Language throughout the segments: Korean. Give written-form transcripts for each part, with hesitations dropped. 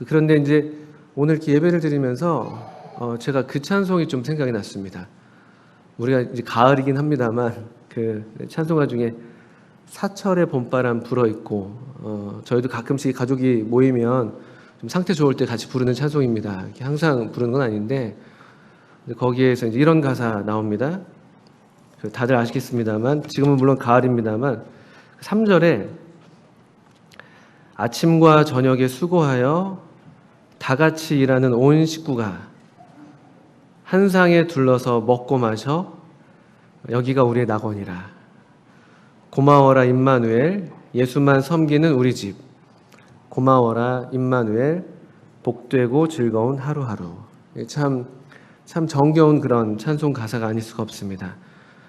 그런데 이제 오늘 이렇게 예배를 드리면서 제가 그 찬송이 좀 생각이 났습니다. 우리가 이제 가을이긴 합니다만 그 찬송가 중에 사철의 봄바람 불어 있고 저희도 가끔씩 가족이 모이면 좀 상태 좋을 때 같이 부르는 찬송입니다. 이렇게 항상 부르는 건 아닌데 거기에서 이제 이런 가사 나옵니다. 다들 아시겠습니다만 지금은 물론 가을입니다만 3절에 아침과 저녁에 수고하여 다 같이 일하는 온 식구가 한 상에 둘러서 먹고 마셔 여기가 우리의 낙원이라. 고마워라 임마누엘 예수만 섬기는 우리 집. 고마워라 임마누엘 복되고 즐거운 하루하루. 참 정겨운 그런 찬송 가사가 아닐 수가 없습니다.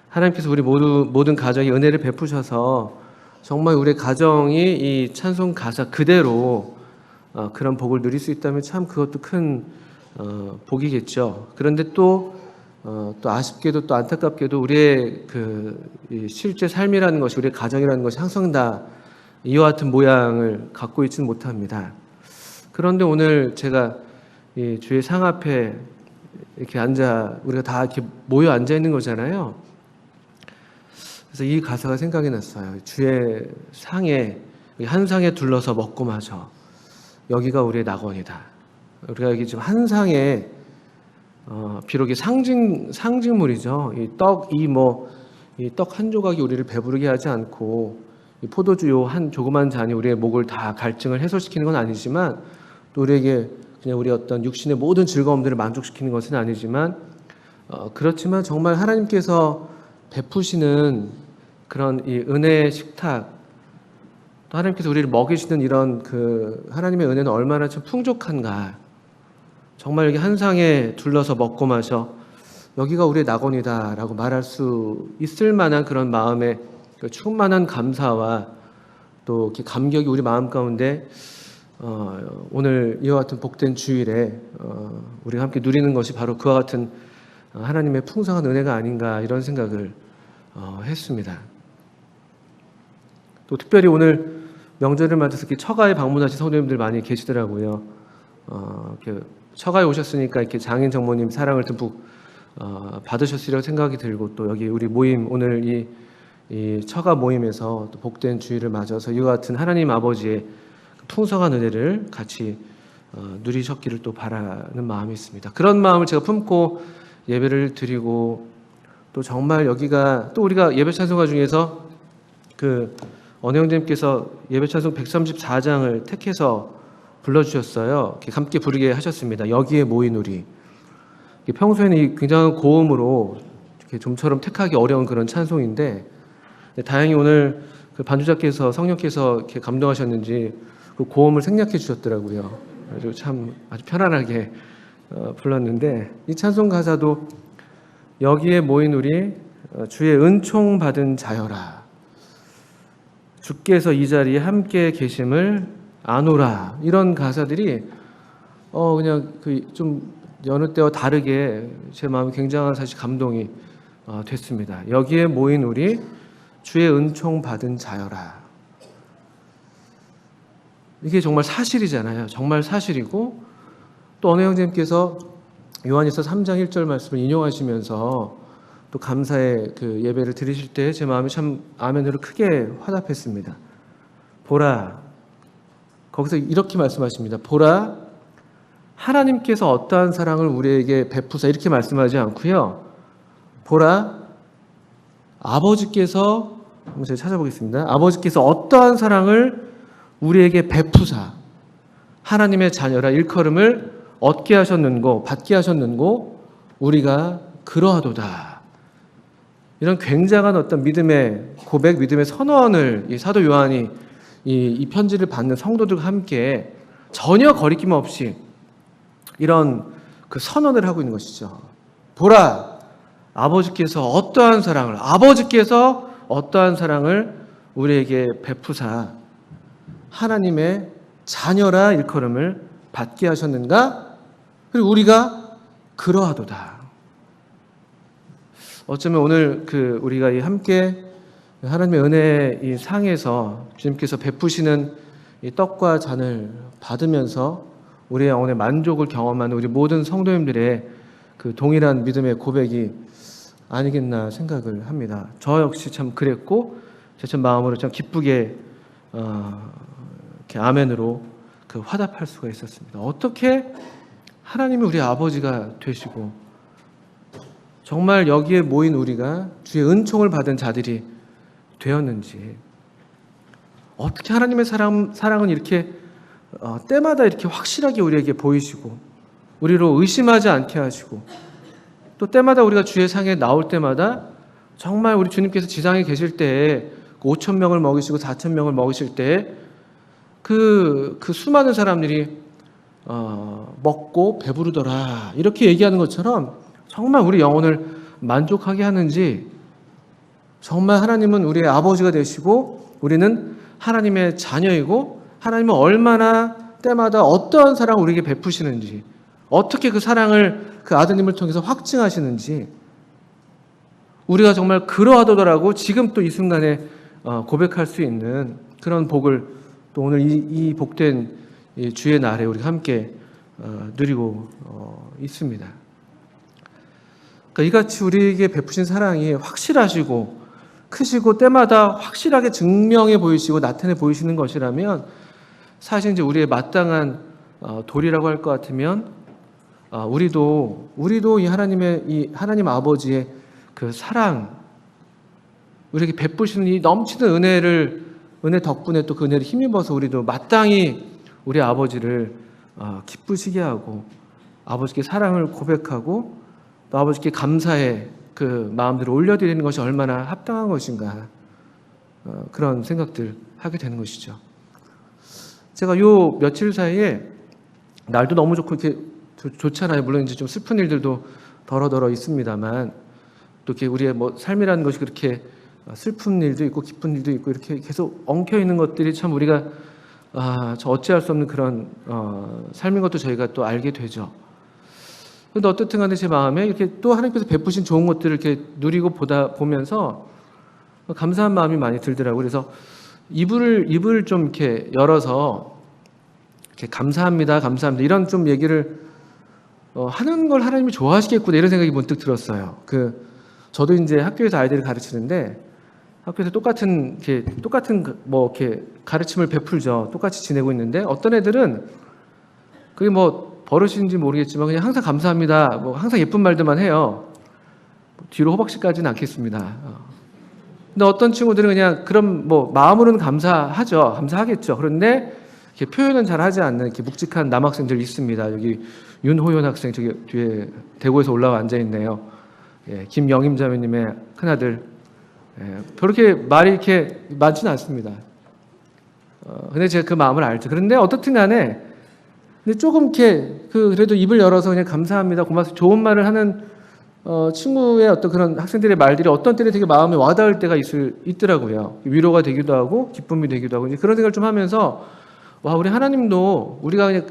하나님께서 우리 모든 가정에 은혜를 베푸셔서 정말 우리 가정이 이 찬송 가사 그대로 그런 복을 누릴 수 있다면 참 그것도 큰 복이겠죠. 그런데 또 아쉽게도 또 안타깝게도 우리의 이 실제 삶이라는 것이, 우리의 가정이라는 것이 항상 다 이와 같은 모양을 갖고 있지는 못합니다. 그런데 오늘 제가 이 주의 상 앞에 이렇게 우리가 다 이렇게 모여 앉아 있는 거잖아요. 그래서 이 가사가 생각이 났어요. 주의 상에, 한 상에 둘러서 먹고 마셔 여기가 우리의 낙원이다. 우리가 여기 지금 한 상에 비록 이 상징물이죠. 이 떡 한 조각이 우리를 배부르게 하지 않고 이 포도주 요 한 조그만 잔이 우리의 목을 다 갈증을 해소시키는 건 아니지만 또 우리에게 그냥 우리 어떤 육신의 모든 즐거움들을 만족시키는 것은 아니지만 그렇지만 정말 하나님께서 베푸시는 그런 이 은혜의 식탁, 또 하나님께서 우리를 먹이시는 이런 하나님의 은혜는 얼마나 참 풍족한가. 정말 여기 한 상에 둘러서 먹고 마셔 여기가 우리의 낙원이다라고 말할 수 있을 만한 그런 마음의 충만한 감사와 또 이렇게 감격이 우리 마음 가운데 오늘 이와 같은 복된 주일에 우리가 함께 누리는 것이 바로 그와 같은 하나님의 풍성한 은혜가 아닌가 이런 생각을 했습니다. 또 특별히 오늘 명절을 맞아서 이렇게 처가에 방문하신 성도님들 많이 계시더라고요. 이렇게 처가에 오셨으니까 이렇게 장인 장모님 사랑을 듬뿍 받으셨으리라고 생각이 들고 또 여기 우리 모임 오늘 이 처가 모임에서 또 복된 주일을 맞아서 이와 같은 하나님 아버지의 풍성한 은혜를 같이 누리셨기를 또 바라는 마음이 있습니다. 그런 마음을 제가 품고 예배를 드리고 또 정말 여기가 또 우리가 예배 찬송가 중에서 언혜 형제님께서 예배 찬송 134장을 택해서 불러주셨어요. 함께 부르게 하셨습니다. 여기에 모인 우리. 평소에는 굉장한 고음으로 이렇게 좀처럼 택하기 어려운 그런 찬송인데 다행히 오늘 반주자께서 성령께서 이렇게 감동하셨는지 그 고음을 생략해 주셨더라고요. 그래서 참 아주 편안하게 불렀는데 이 찬송 가사도 여기에 모인 우리 주의 은총 받은 자여라. 주께서 이 자리에 함께 계심을 아노라. 이런 가사들이 그냥 좀 여느 때와 다르게 제 마음에 굉장한 사실 감동이 됐습니다. 여기에 모인 우리 주의 은총 받은 자여라. 이게 정말 사실이잖아요. 정말 사실이고 또 언혜 형제님께서 요한일서 3장 1절 말씀을 인용하시면서 또 감사의 예배를 드리실 때 제 마음이 참 아멘으로 크게 화답했습니다. 보라, 거기서 이렇게 말씀하십니다. 보라, 하나님께서 어떠한 사랑을 우리에게 베푸사 이렇게 말씀하지 않고요. 보라, 아버지께서 한번 제가 찾아보겠습니다. 아버지께서 어떠한 사랑을 우리에게 베푸사 하나님의 자녀라 일컬음을 얻게 하셨는고 받게 하셨는고 우리가 그러하도다. 이런 굉장한 어떤 믿음의 고백, 믿음의 선언을 이 사도 요한이 이 편지를 받는 성도들과 함께 전혀 거리낌 없이 이런 선언을 하고 있는 것이죠. 보라, 아버지께서 어떠한 사랑을 우리에게 베푸사 하나님의 자녀라 일컬음을 받게 하셨는가? 그리고 우리가 그러하도다. 어쩌면 오늘 우리가 함께 하나님의 은혜의 이 상에서 주님께서 베푸시는 이 떡과 잔을 받으면서 우리의 영혼의 만족을 경험하는 우리 모든 성도님들의 그 동일한 믿음의 고백이 아니겠나 생각을 합니다. 저 역시 참 그랬고, 제 참 마음으로 참 기쁘게 이렇게 아멘으로 그 화답할 수가 있었습니다. 어떻게 하나님이 우리 아버지가 되시고 정말 여기에 모인 우리가 주의 은총을 받은 자들이 되었는지, 어떻게 하나님의 사랑은 이렇게 때마다 이렇게 확실하게 우리에게 보이시고 우리로 의심하지 않게 하시고, 또 때마다 우리가 주의 상에 나올 때마다 정말 우리 주님께서 지상에 계실 때에 5,000명을 먹이시고 4,000명을 먹이실 때에 그 수많은 사람들이 먹고 배부르더라 이렇게 얘기하는 것처럼 정말 우리 영혼을 만족하게 하는지, 정말 하나님은 우리의 아버지가 되시고 우리는 하나님의 자녀이고 하나님은 얼마나 때마다 어떠한 사랑을 우리에게 베푸시는지, 어떻게 그 사랑을 그 아드님을 통해서 확증하시는지, 우리가 정말 그러하더라고 지금 또 이 순간에 고백할 수 있는 그런 복을 또 오늘 이 복된 주의 날에 우리가 함께 누리고 있습니다. 그러니까 이같이 우리에게 베푸신 사랑이 확실하시고 크시고 때마다 확실하게 증명해 보이시고 나타내 보이시는 것이라면, 사실 이제 우리의 마땅한 도리라고 할 것 같으면 우리도 이 하나님 아버지의 그 사랑, 우리에게 베푸시는 이 넘치는 은혜 덕분에 또 그 은혜를 힘입어서 우리도 마땅히 우리 아버지를 기쁘시게 하고 아버지께 사랑을 고백하고 또 아버지께 감사의 그 마음들을 올려드리는 것이 얼마나 합당한 것인가, 그런 생각들 하게 되는 것이죠. 제가 요 며칠 사이에 날도 너무 좋고 이렇게 좋잖아요. 물론 이제 좀 슬픈 일들도 더러더러 있습니다만, 또 이렇게 우리의 뭐 삶이라는 것이 그렇게 슬픈 일도 있고 기쁜 일도 있고 이렇게 계속 엉켜 있는 것들이 참 우리가 저 어찌할 수 없는 그런 삶인 것도 저희가 또 알게 되죠. 그런데 어떻든 간에 제 마음에 이렇게 또 하나님께서 베푸신 좋은 것들을 이렇게 누리고 보면서 감사한 마음이 많이 들더라고요. 그래서 입을 좀 이렇게 열어서 이렇게 감사합니다 이런 좀 얘기를 하는 걸 하나님이 좋아하시겠구나 이런 생각이 문득 들었어요. 저도 이제 학교에서 아이들을 가르치는데, 학교에서 똑같은 뭐 이렇게 가르침을 베풀죠. 똑같이 지내고 있는데 어떤 애들은 그게 뭐 버릇인지 모르겠지만 그냥 항상 감사합니다, 뭐 항상 예쁜 말들만 해요. 뒤로 호박씨까지는 않겠습니다. 근데 어떤 친구들은 그냥 그럼 뭐 마음으로는 감사하겠죠. 그런데 이렇게 표현은 잘 하지 않는 이렇게 묵직한 남학생들 있습니다. 여기 윤호연 학생 저기 뒤에 대구에서 올라와 앉아 있네요. 예, 김영임 자매님의 큰아들. 그렇게 말이 이렇게 많지는 않습니다. 근데 제가 그 마음을 알죠. 그런데 어떻든 간에 근데 조금 이렇게 그래도 입을 열어서 그냥 감사합니다, 고맙습니다, 좋은 말을 하는 친구의 어떤 그런 학생들의 말들이 어떤 때는 되게 마음에 와닿을 때가 있더라고요. 위로가 되기도 하고 기쁨이 되기도 하고, 이제 그런 생각을 좀 하면서 와, 우리 하나님도 우리가 그냥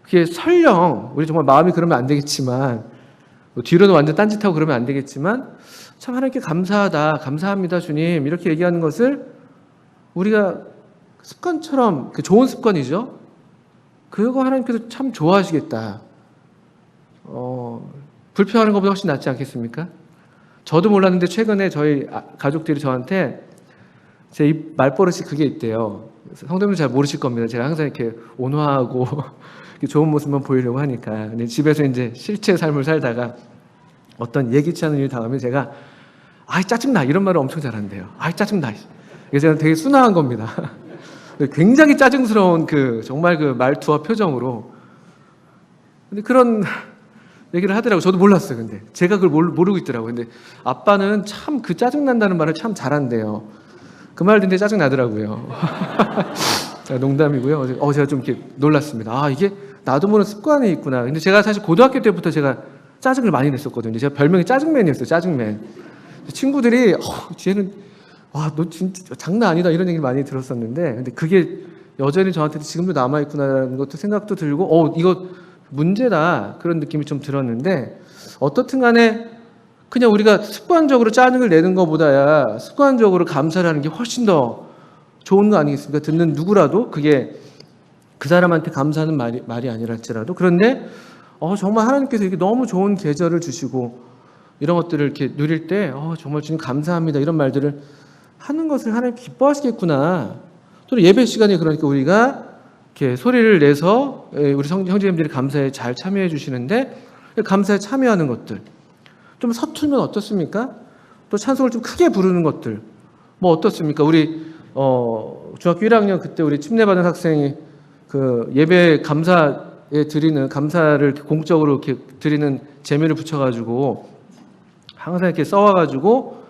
그게 설령 우리 정말 마음이 그러면 안 되겠지만, 뒤로는 완전 딴짓하고 그러면 안 되겠지만, 참 하나님께 감사합니다 주님 이렇게 얘기하는 것을 우리가 습관처럼, 좋은 습관이죠. 그거 하나님께서 참 좋아하시겠다. 불평하는 것보다 훨씬 낫지 않겠습니까? 저도 몰랐는데 최근에 저희 가족들이 저한테 제 입 말버릇이 그게 있대요. 성도님들 잘 모르실 겁니다. 제가 항상 이렇게 온화하고 좋은 모습만 보이려고 하니까. 근데 집에서 이제 실제 삶을 살다가 어떤 예기치 않은 일이 당하면 제가 아이 짜증나 이런 말을 엄청 잘한대요. 아이 짜증나. 이게 제가 되게 순화한 겁니다. 굉장히 짜증스러운 정말 말투와 표정으로. 근데 그런 얘기를 하더라고요. 저도 몰랐어요. 근데 제가 그걸 모르고 있더라고요. 근데 아빠는 참 그 짜증난다는 말을 참 잘한대요. 그 말 듣는데 짜증나더라고요. 농담이고요. 제가 좀 이렇게 놀랐습니다. 이게 나도 모르는 습관이 있구나. 근데 제가 사실 고등학교 때부터 제가 짜증을 많이 냈었거든요. 제가 별명이 짜증맨이었어요. 짜증맨. 친구들이 쟤는 너 진짜 장난 아니다 이런 얘기를 많이 들었었는데, 근데 그게 여전히 저한테 지금도 남아있구나라는 것도 생각도 들고 이거 문제다 그런 느낌이 좀 들었는데, 어떻든 간에 그냥 우리가 습관적으로 짜증을 내는 것보다야 습관적으로 감사를 하는 게 훨씬 더 좋은 거 아니겠습니까? 듣는 누구라도 그게 그 사람한테 감사하는 말이 아니라 할지라도, 그런데 정말 하나님께서 이렇게 너무 좋은 계절을 주시고 이런 것들을 이렇게 누릴 때 정말 주님 감사합니다 이런 말들을 하는 것을 하나님 기뻐하시겠구나. 또 예배 시간에 그러니까 우리가 이렇게 소리를 내서 우리 형제님들이 감사에 잘 참여해 주시는데 감사에 참여하는 것들 좀 서툴면 어떻습니까? 또 찬송을 좀 크게 부르는 것들 뭐 어떻습니까? 우리 중학교 1학년 그때 우리 침례받은 학생이 그 예배 감사에 드리는 감사를 공적으로 이렇게 드리는 재미를 붙여가지고 항상 이렇게 써와가지고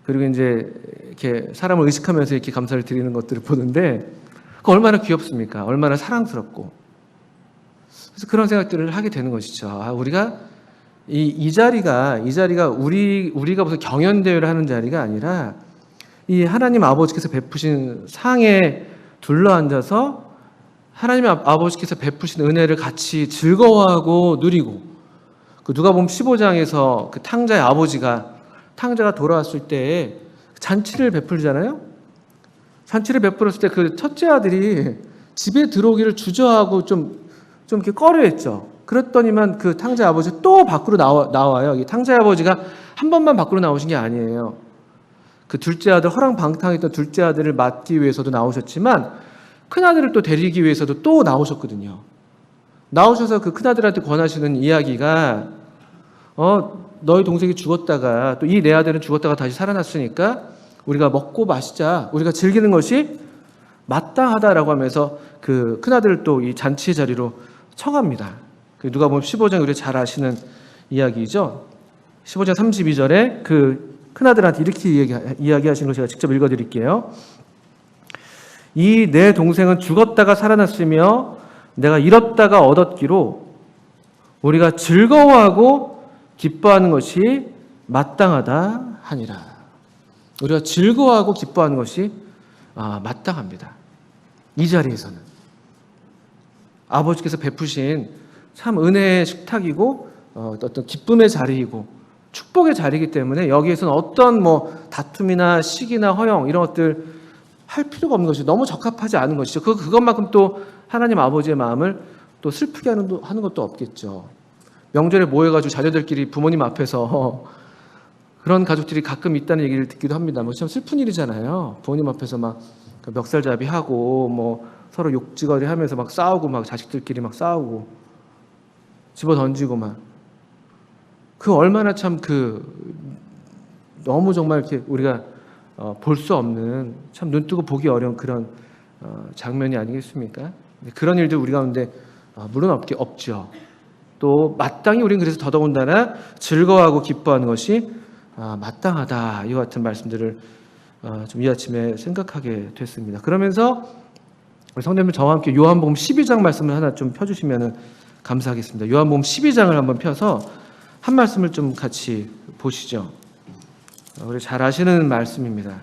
그리고 이제 이렇게 사람을 의식하면서 이렇게 감사를 드리는 것들을 보는데 그 얼마나 귀엽습니까? 얼마나 사랑스럽고. 그래서 그런 생각들을 하게 되는 것이죠. 우리가 이 자리가 우리가 무슨 경연 대회를 하는 자리가 아니라 이 하나님 아버지께서 베푸신 상에 둘러앉아서 하나님 아버지께서 베푸신 은혜를 같이 즐거워하고 누리고, 그 누가복음 15장에서 그 탕자가 돌아왔을 때 잔치를 베풀잖아요. 잔치를 베풀었을 때 그 첫째 아들이 집에 들어오기를 주저하고 좀 이렇게 꺼려했죠. 그랬더니만 그 탕자 아버지 또 밖으로 나와요. 이 탕자 아버지가 한 번만 밖으로 나오신 게 아니에요. 그 둘째 아들, 허랑방탕했던 둘째 아들을 맡기 위해서도 나오셨지만 큰 아들을 또 데리기 위해서도 또 나오셨거든요. 나오셔서 그 큰 아들한테 권하시는 이야기가 너희 동생이 죽었다가 또 이 내 아들은 죽었다가 다시 살아났으니까 우리가 먹고 마시자, 우리가 즐기는 것이 마땅하다라고 하면서 그 큰 아들을 또 이 잔치의 자리로 청합니다. 누가복음 15장 우리 잘 아시는 이야기죠. 15장 32절에 그 큰아들한테 이렇게 이야기하신 걸 제가 직접 읽어드릴게요. 이 내 동생은 죽었다가 살아났으며 내가 잃었다가 얻었기로 우리가 즐거워하고 기뻐하는 것이 마땅하다 하니라. 우리가 즐거워하고 기뻐하는 것이 마땅합니다. 이 자리에서는 아버지께서 베푸신 참 은혜의 식탁이고 어떤 기쁨의 자리이고 축복의 자리이기 때문에 여기에서는 어떤 다툼이나 시기나 허영 이런 것들 할 필요가 없는 것이 너무 적합하지 않은 것이죠. 그것만큼 또 하나님 아버지의 마음을 또 슬프게 하는 것도 없겠죠. 명절에 모여가지고 자녀들끼리 부모님 앞에서 그런 가족들이 가끔 있다는 얘기를 듣기도 합니다. 참 슬픈 일이잖아요. 부모님 앞에서 막 멱살잡이하고 서로 욕지거리 하면서 막 싸우고 막 자식들끼리 막 싸우고 집어 던지고 막 그 얼마나 참 너무 정말 이렇게 우리가 볼 수 없는 참 눈 뜨고 보기 어려운 그런 장면이 아니겠습니까? 그런 일들 우리 가운데 물론 없죠. 또 마땅히 우리는 그래서 더더군다나 즐거워하고 기뻐하는 것이 마땅하다. 이와 같은 말씀들을 좀 이 아침에 생각하게 됐습니다. 그러면서 우리 성도님들 저와 함께 요한복음 12장 말씀을 하나 좀 펴주시면 감사하겠습니다. 요한복음 12장을 한번 펴서 한 말씀을 좀 같이 보시죠. 우리 잘 아시는 말씀입니다.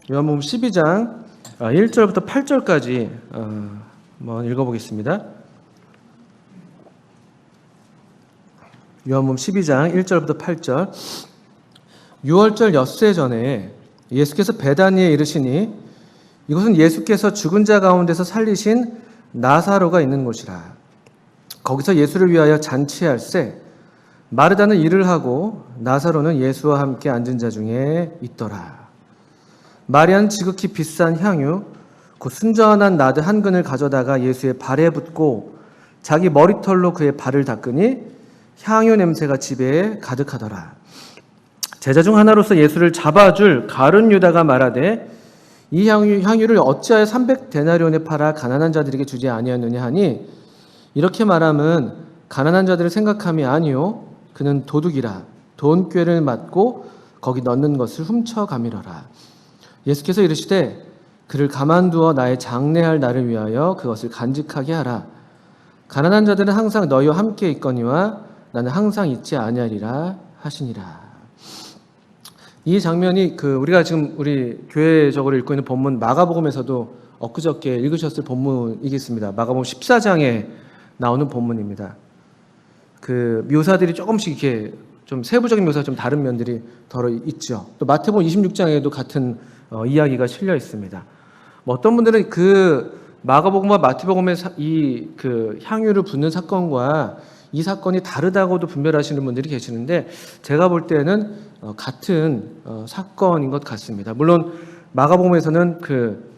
요한복음 12장 1절부터 8절까지 한번 읽어보겠습니다. 요한복음 12장 1절부터 8절. 6월절 엿새 전에 예수께서 베다니에 이르시니 이곳은 예수께서 죽은 자 가운데서 살리신 나사로가 있는 곳이라. 거기서 예수를 위하여 잔치할세 마르다는 일을 하고 나사로는 예수와 함께 앉은 자 중에 있더라. 마리아는 지극히 비싼 향유 곧 순전한 나드 한 근을 가져다가 예수의 발에 붓고 자기 머리털로 그의 발을 닦으니 향유 냄새가 집에 가득하더라. 제자 중 하나로서 예수를 잡아줄 가룟 유다가 말하되 이 향유를 어찌하여 300데나리온에 팔아 가난한 자들에게 주지 아니하느냐 하니 이렇게 말함은 가난한 자들을 생각함이 아니요 그는 도둑이라 돈꾀를 맞고 거기 넣는 것을 훔쳐가미러라. 예수께서 이르시되 그를 가만두어 나의 장례할 날을 위하여 그것을 간직하게 하라. 가난한 자들은 항상 너희와 함께 있거니와 나는 항상 있지 아니하리라 하시니라. 이 장면이 우리가 지금 우리 교회적으로 읽고 있는 본문 마가복음에서도 엊그저께 읽으셨을 본문이겠습니다. 마가복음 14장에 나오는 본문입니다. 묘사들이 조금씩 이렇게 좀 세부적인 묘사가 좀 다른 면들이 덜어 있죠. 또 마태복음 26장에도 같은 이야기가 실려 있습니다. 뭐 어떤 분들은 그 마가복음과 마태복음의 이 그 향유를 붓는 사건과 이 사건이 다르다고도 분별하시는 분들이 계시는데 제가 볼 때는 같은 사건인 것 같습니다. 물론 마가복음에서는 그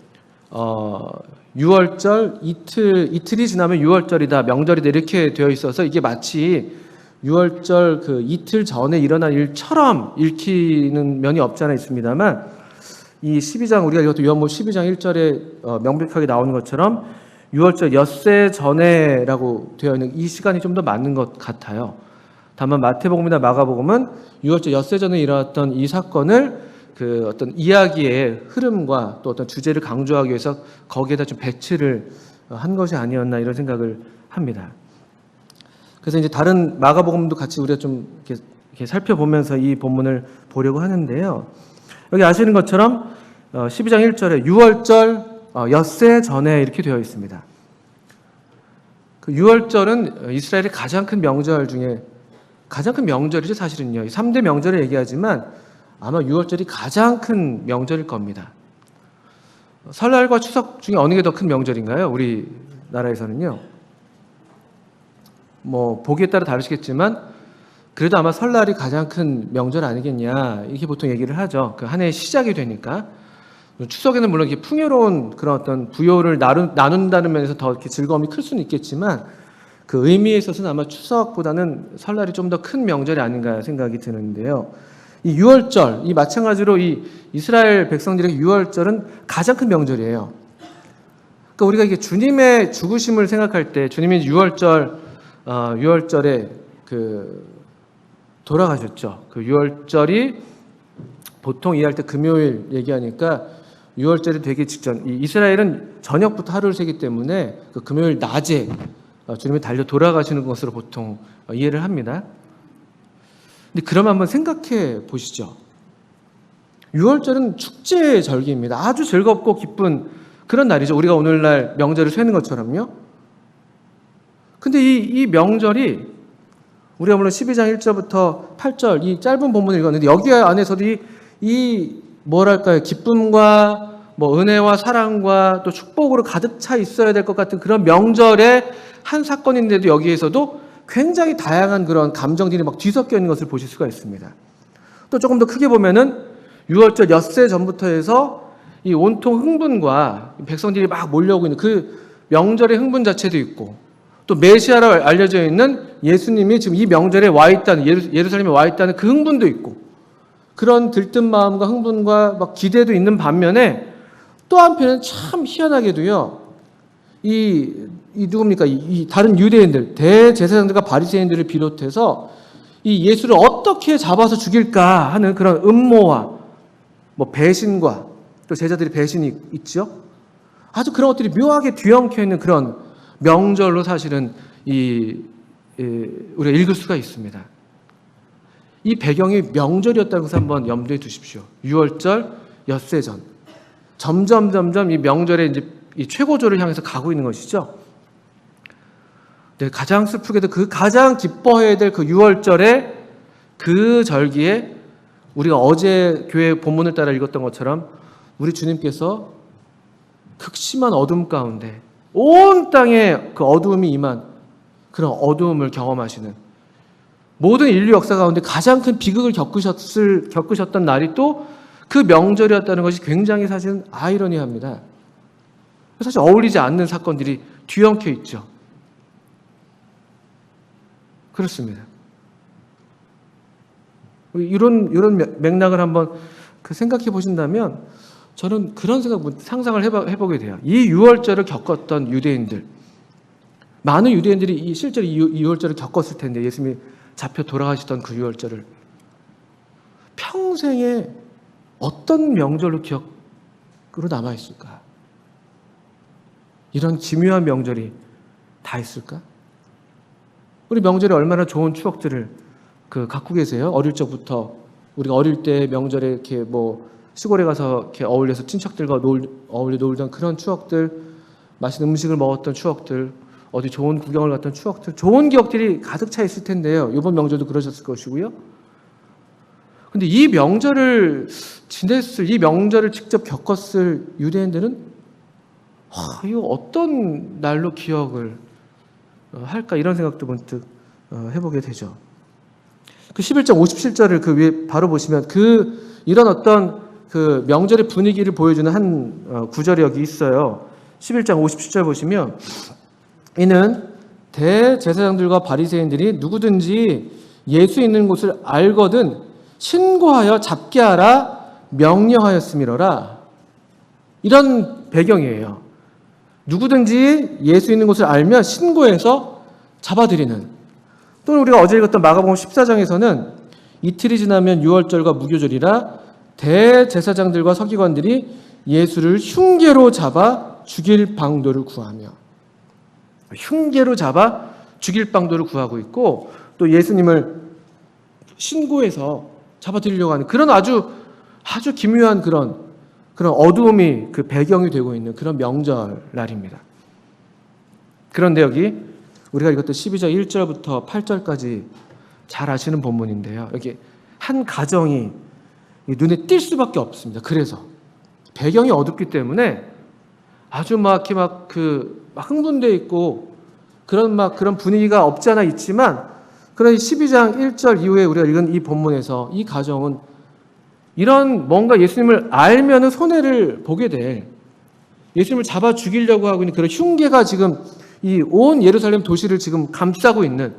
6월절 이틀이 지나면 6월절이다, 명절이다 이렇게 되어 있어서 이게 마치 6월절 그 이틀 전에 일어난 일처럼 읽히는 면이 없지 않아 있습니다만 이 12장 우리가 이것도 요한복음 12장 1절에 명백하게 나오는 것처럼 6월절 엿새 전에라고 되어 있는 이 시간이 좀 더 맞는 것 같아요. 다만 마태복음이나 마가복음은 6월절 엿새 전에 일어났던 이 사건을 그 어떤 이야기의 흐름과 또 어떤 주제를 강조하기 위해서 거기에다 좀 배치를 한 것이 아니었나 이런 생각을 합니다. 그래서 이제 다른 마가복음도 같이 우리가 좀 이렇게 살펴보면서 이 본문을 보려고 하는데요. 여기 아시는 것처럼 12장 1절에 6월절 엿새 전에 이렇게 되어 있습니다. 그 6월절은 이스라엘의 가장 큰 명절 중에 가장 큰 명절이죠. 사실은요. 3대 명절을 얘기하지만 아마 6월절이 가장 큰 명절일 겁니다. 설날과 추석 중에 어느 게 더 큰 명절인가요? 우리나라에서는요. 뭐 보기에 따라 다르시겠지만 그래도 아마 설날이 가장 큰 명절 아니겠냐 이렇게 보통 얘기를 하죠. 그 한 해의 시작이 되니까. 추석에는 물론 이렇게 풍요로운 그런 어떤 부요를 나눈다는 면에서 더 이렇게 즐거움이 클 수는 있겠지만 그 의미에 있어서는 아마 추석보다는 설날이 좀 더 큰 명절이 아닌가 생각이 드는데요. 이 6월절, 이 마찬가지로 이 이스라엘 백성들에게 6월절은 가장 큰 명절이에요. 그러니까 우리가 이게 주님의 죽으심을 생각할 때 주님이 6월절에 그 돌아가셨죠. 그 6월절이 보통 이해할 때 금요일 얘기하니까 6월절이 되기 직전, 이 이스라엘은 저녁부터 하루를 세기 때문에 그 금요일 낮에 주님이 달려 돌아가시는 것으로 보통 이해를 합니다. 근데 그럼 한번 생각해 보시죠. 6월절은 축제의 절기입니다. 아주 즐겁고 기쁜 그런 날이죠. 우리가 오늘날 명절을 쇠는 것처럼요. 근데 이 명절이 우리가 물론 12장 1절부터 8절 이 짧은 본문을 읽었는데 여기 안에서도 이 뭐랄까요, 기쁨과 뭐 은혜와 사랑과 또 축복으로 가득 차 있어야 될 것 같은 그런 명절의 한 사건인데도 여기에서도 굉장히 다양한 그런 감정들이 막 뒤섞여 있는 것을 보실 수가 있습니다. 또 조금 더 크게 보면은 6월절 엿새 전부터 해서 이 온통 흥분과 백성들이 막 몰려오고 있는 그 명절의 흥분 자체도 있고 또 메시아로 알려져 있는 예수님이 지금 이 명절에 와 있다는 예루살렘에 와 있다는 그 흥분도 있고 그런 들뜬 마음과 흥분과 막 기대도 있는 반면에 또 한편은 참 희한하게도요. 이 누굽니까? 이 다른 유대인들, 대제사장들과 바리새인들을 비롯해서 이 예수를 어떻게 잡아서 죽일까 하는 그런 음모와 뭐 배신과 또 제자들의 배신이 있죠. 아주 그런 것들이 묘하게 뒤엉켜 있는 그런 명절로 사실은 우리가 읽을 수가 있습니다. 이 배경이 명절이었다는 것을 한번 염두에 두십시오. 6월절 엿새전. 점점 이 명절의 이제 이 최고조를 향해서 가고 있는 것이죠. 네, 가장 슬프게도 그 가장 기뻐해야 될 그 6월절의 그 절기에 우리가 어제 교회 본문을 따라 읽었던 것처럼 우리 주님께서 극심한 어둠 가운데 온 땅에 그 어두움이 임한 그런 어두움을 경험하시는 모든 인류 역사 가운데 가장 큰 비극을 겪으셨던 날이 또 그 명절이었다는 것이 굉장히 사실은 아이러니합니다. 사실 어울리지 않는 사건들이 뒤엉켜 있죠. 그렇습니다. 이런 맥락을 한번 생각해 보신다면 저는 그런 상상을 해보게 돼요. 이 6월절을 겪었던 유대인들, 많은 유대인들이 실제로 이 6월절을 겪었을 텐데 예수님이 잡혀 돌아가시던 그 6월절을 평생에 어떤 명절로 기억으로 남아있을까? 이런 기묘한 명절이 다 있을까? 우리 명절에 얼마나 좋은 추억들을 갖고 계세요? 어릴 적부터 우리가 어릴 때 명절에 이렇게 뭐 시골에 가서 이렇게 어울려서 친척들과 어울려 놀던 그런 추억들, 맛있는 음식을 먹었던 추억들, 어디 좋은 구경을 갔던 추억들, 좋은 기억들이 가득 차 있을 텐데요. 이번 명절도 그러셨을 것이고요. 근데 이 명절을 이 명절을 직접 겪었을 유대인들은 이거 어떤 날로 기억을 할까 이런 생각도 문득 해보게 되죠. 그 11장 57절을 그 위에 바로 보시면 이런 어떤 그 명절의 분위기를 보여주는 한 구절이 여기 있어요. 11장 57절 보시면 이는 대제사장들과 바리새인들이 누구든지 예수 있는 곳을 알거든 신고하여 잡게 하라 명령하였음이로라. 이런 배경이에요. 누구든지 예수 있는 곳을 알면 신고해서 잡아들이는. 또는 우리가 어제 읽었던 마가복음 14장에서는 이틀이 지나면 유월절과 무교절이라 대제사장들과 서기관들이 예수를 흉계로 잡아 죽일 방도를 구하며, 흉계로 잡아 죽일 방도를 구하고 있고, 또 예수님을 신고해서 잡아들이려고 하는 그런 아주 기묘한 그런 어두움이 그 배경이 되고 있는 그런 명절 날입니다. 그런데 여기 우리가 읽었던 12장 1절부터 8절까지 잘 아시는 본문인데요. 여기 한 가정이 눈에 띌 수밖에 없습니다. 그래서 배경이 어둡기 때문에 아주 흥분되어 있고 그런 분위기가 없지 않아 있지만, 그런 12장 1절 이후에 우리가 읽은 이 본문에서 이 가정은 이런 뭔가 예수님을 알면은 손해를 보게 될, 예수님을 잡아 죽이려고 하고 있는 그런 흉계가 지금 이 온 예루살렘 도시를 지금 감싸고 있는,